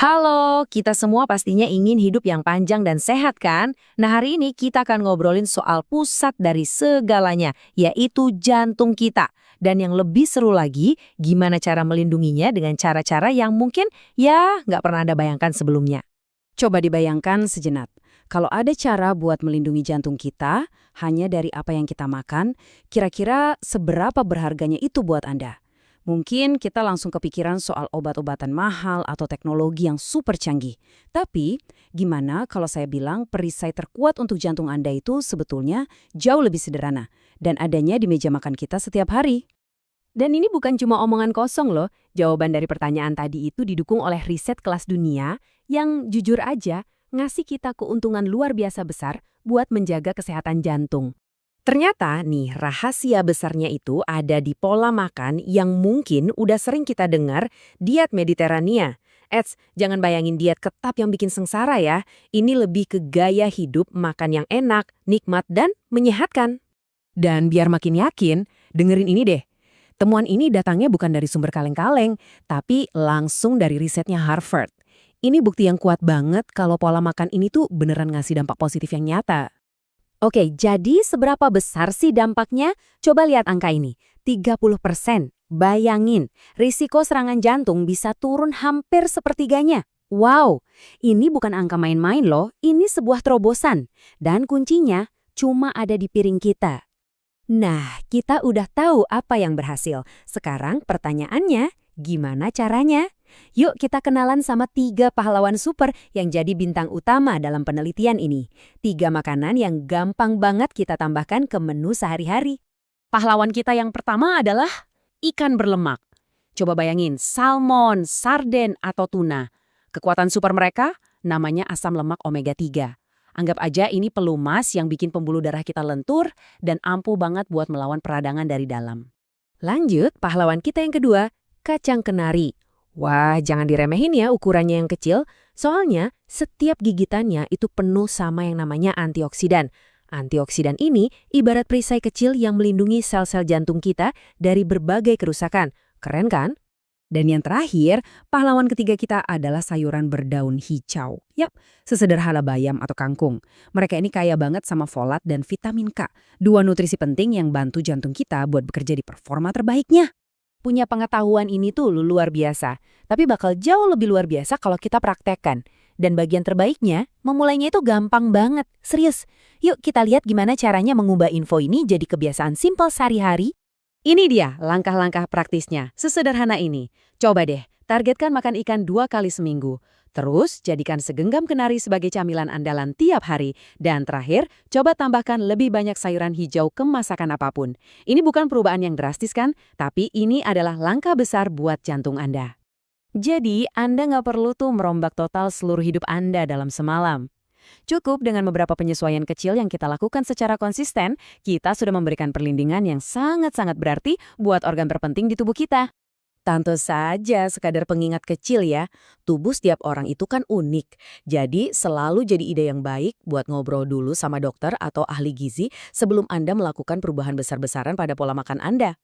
Halo, kita semua pastinya ingin hidup yang panjang dan sehat kan? Nah hari ini kita akan ngobrolin soal pusat dari segalanya, yaitu jantung kita. Dan yang lebih seru lagi, gimana cara melindunginya dengan cara-cara yang mungkin ya nggak pernah Anda bayangkan sebelumnya. Coba dibayangkan sejenak. Kalau ada cara buat melindungi jantung kita hanya dari apa yang kita makan, kira-kira seberapa berharganya itu buat Anda? Mungkin kita langsung kepikiran soal obat-obatan mahal atau teknologi yang super canggih. Tapi, gimana kalau saya bilang perisai terkuat untuk jantung Anda itu sebetulnya jauh lebih sederhana dan adanya di meja makan kita setiap hari? Dan ini bukan cuma omongan kosong loh, jawaban dari pertanyaan tadi itu didukung oleh riset kelas dunia yang jujur aja ngasih kita keuntungan luar biasa besar buat menjaga kesehatan jantung. Ternyata nih, rahasia besarnya itu ada di pola makan yang mungkin udah sering kita dengar, diet Mediterania. Jangan bayangin diet ketat yang bikin sengsara ya. Ini lebih ke gaya hidup makan yang enak, nikmat, dan menyehatkan. Dan biar makin yakin, dengerin ini deh. Temuan ini datangnya bukan dari sumber kaleng-kaleng, tapi langsung dari risetnya Harvard. Ini bukti yang kuat banget kalau pola makan ini tuh beneran ngasih dampak positif yang nyata. Oke, jadi seberapa besar sih dampaknya? Coba lihat angka ini, 30%. Bayangin, risiko serangan jantung bisa turun hampir sepertiganya. Wow, ini bukan angka main-main loh, ini sebuah terobosan. Dan kuncinya cuma ada di piring kita. Nah, kita udah tahu apa yang berhasil. Sekarang pertanyaannya, gimana caranya? Yuk kita kenalan sama 3 pahlawan super yang jadi bintang utama dalam penelitian ini. 3 makanan yang gampang banget kita tambahkan ke menu sehari-hari. Pahlawan kita yang pertama adalah ikan berlemak. Coba bayangin, salmon, sarden, atau tuna. Kekuatan super mereka namanya asam lemak omega 3. Anggap aja ini pelumas yang bikin pembuluh darah kita lentur dan ampuh banget buat melawan peradangan dari dalam. Lanjut, pahlawan kita yang kedua, kacang kenari. Wah, jangan diremehin ya ukurannya yang kecil, soalnya setiap gigitannya itu penuh sama yang namanya antioksidan. Antioksidan ini ibarat perisai kecil yang melindungi sel-sel jantung kita dari berbagai kerusakan. Keren kan? Dan yang terakhir, pahlawan ketiga kita adalah sayuran berdaun hijau. Yap, sesederhana bayam atau kangkung. Mereka ini kaya banget sama folat dan vitamin K. 2 nutrisi penting yang bantu jantung kita buat bekerja di performa terbaiknya. Punya pengetahuan ini tuh luar biasa. Tapi bakal jauh lebih luar biasa kalau kita praktekkan. Dan bagian terbaiknya, memulainya itu gampang banget. Serius. Yuk kita lihat gimana caranya mengubah info ini jadi kebiasaan simpel sehari-hari. Ini dia langkah-langkah praktisnya, sesederhana ini. Coba deh, targetkan makan ikan 2 kali seminggu. Terus, jadikan segenggam kenari sebagai camilan andalan tiap hari. Dan terakhir, coba tambahkan lebih banyak sayuran hijau ke masakan apapun. Ini bukan perubahan yang drastis kan? Tapi ini adalah langkah besar buat jantung Anda. Jadi, Anda nggak perlu tuh merombak total seluruh hidup Anda dalam semalam. Cukup dengan beberapa penyesuaian kecil yang kita lakukan secara konsisten, kita sudah memberikan perlindungan yang sangat-sangat berarti buat organ terpenting di tubuh kita. Tentu saja sekadar pengingat kecil ya, tubuh setiap orang itu kan unik. Jadi selalu jadi ide yang baik buat ngobrol dulu sama dokter atau ahli gizi sebelum Anda melakukan perubahan besar-besaran pada pola makan Anda.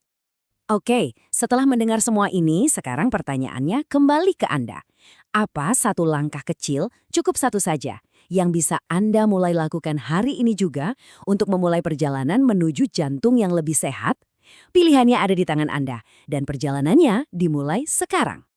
Oke, setelah mendengar semua ini, sekarang pertanyaannya kembali ke Anda. Apa satu langkah kecil, cukup satu saja, yang bisa Anda mulai lakukan hari ini juga untuk memulai perjalanan menuju jantung yang lebih sehat? Pilihannya ada di tangan Anda, dan perjalanannya dimulai sekarang.